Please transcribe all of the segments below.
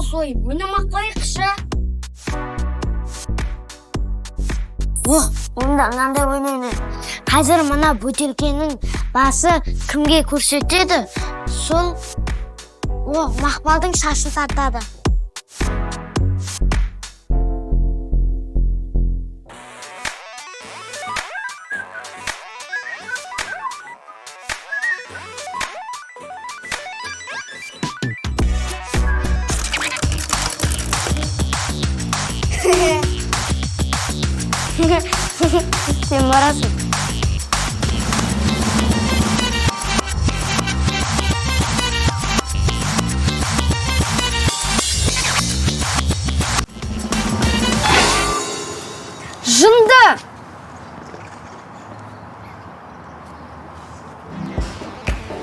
Қой, ойнамақ қойықшы. Онда қандай ойнайды? Қазір мына бөтелкенің басы кімге көрсетеді? Сол Мақпалдың шашын тартады. Сен барасың. Жынды!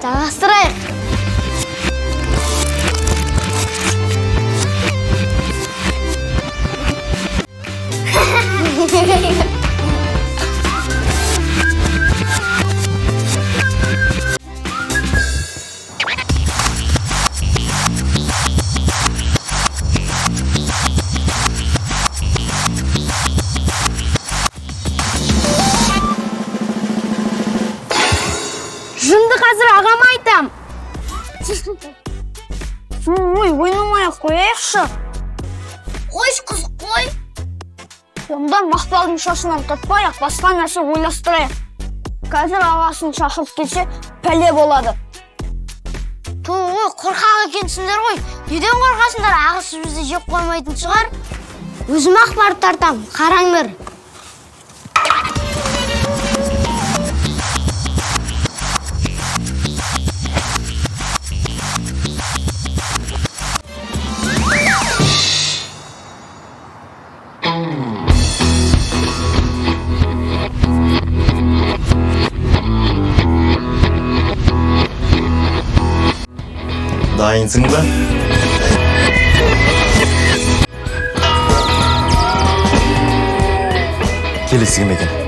Жалғастырайық. Жынды қазір ағама айтам. Ойнамай-ақ қояйықшы. Қойш қыз, қой. Онда Мақпалдың шашынан тартпай-ақ басқа нәрсе ойластырайық. Қазір ағасын шақырып келсе, пәле болады. Қорқақ екенсіңдер ғой. Неден қорқасыңдар? Ағасы бізді жеп қоймайтын шығар. Өзім-ақ барып тартам, қараңдар. Dayınsın ba? Келесі кім екен?